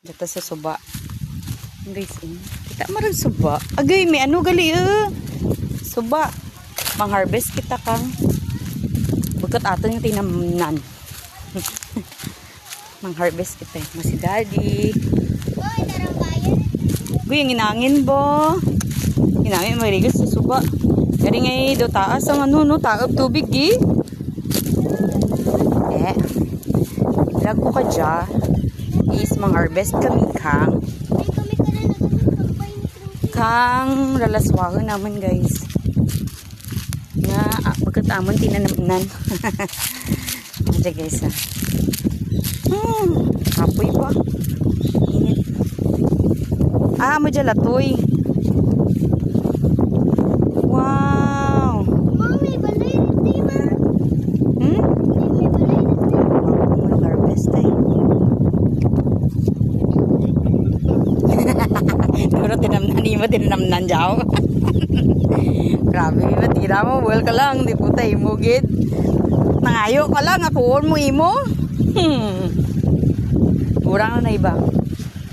Dito sa suba. Guys, kita mo rin suba. Agay, may ano gali suba. Mang-harvest kita kang. Bukat ato yung tinamnan. Mang-harvest kita. Masi daddy. Boy, tarang bayan. Guy, yung inangin bo. Inangin, marigas sa suba. Kaya ngay do taas ang ano, no, taab tubig vlog ko ka dyan is mang-harvest kami kang Ay, kami ka na nagpagbay ni Trudy. kang lalaswahan naman guys nga pagkatamon tinanamnan. Aja guys kapoy pa init mo dyan latoy. Wow. Mami, balay rin di ma. May balay rin di. Mag-harvest Duro tinamnan ni mo, tinamnan dyaw. Grabe, matira mo, buwal ka lang, di po tayo mo, gid. Nangayo ka lang, ako mo imo. Kurang na iba.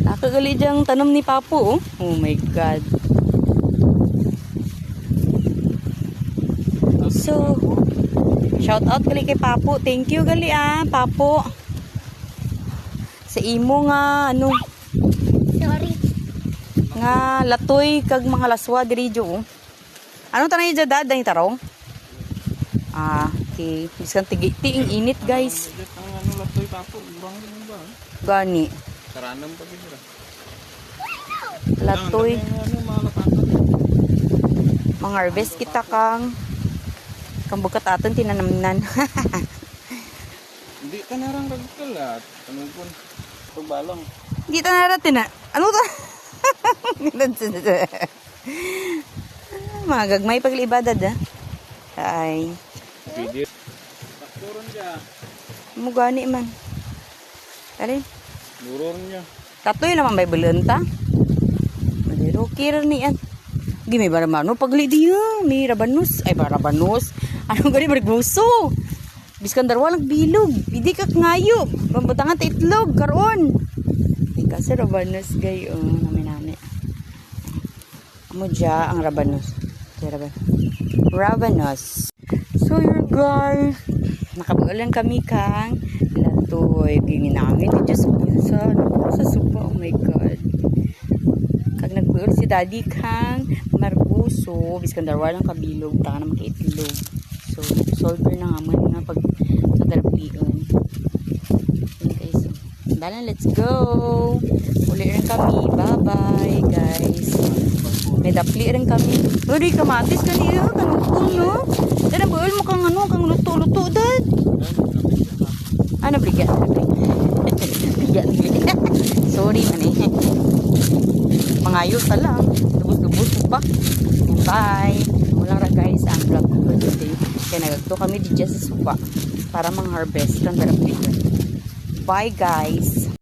Nakagali dyang tanom ni Papo, oh my God. So, shout out gali kay Papo. Thank you gali Papo. Sa imo nga, ano, Sorry. nga latoy kag mga laswa diri jo. Ano tanay dyan daday tarong? Okay. Biskan tiing init guys. Ang ano latoy Papo, urang din ba? Gani. Karanam pa gid. Latoy. Ano malapatan. Mang harvest kita kang bukat aton tinanamnan. Hindi ka narang kagkalat. Anong kun? Pagbalong. Hindi ta naratin na. Ano to? Mga gagmay paglibadad Ay. Video. Takturon niya. Mugani man. Alin? Luron niya. Tatoy naman may belenta. Madiro kira ni an. Gimi ba naman no pagli diya, may rabanus. Ay ba rabanus? Ano gani bariguso? Biskan darwa lang bilog. Hindi ka ngayo. Pambutangan ta itlog karon. Di kasi rabanus gayo nami. Amo dya ang rabanus. Rabanus. So yun guys, nakabulan kami kang latoy. Gingin namin dito sa supa. Oh my God. Kag nagbuol si daddy kang marbuso. Biskan darwa lang kabilog. Taka naman kaitlog. So, solver na nga man nga pag sa dalapion. Okay, so, dalan, let's go. Uli rin kami. Bye-bye, guys. May dapli rin kami. Uy, kamatis ka niyo. Kanukong, no? Dada, buol mo kang ano, kang luto-luto, dad. Ano, bigat? Bigat. Sorry, man Mangayo ta lang. Lubos-lubos pa. Bye. Walang ra guys ang vlog ko for today. Kaya nagagto kami di sa supa para mang harvest ng darapigan. Bye guys.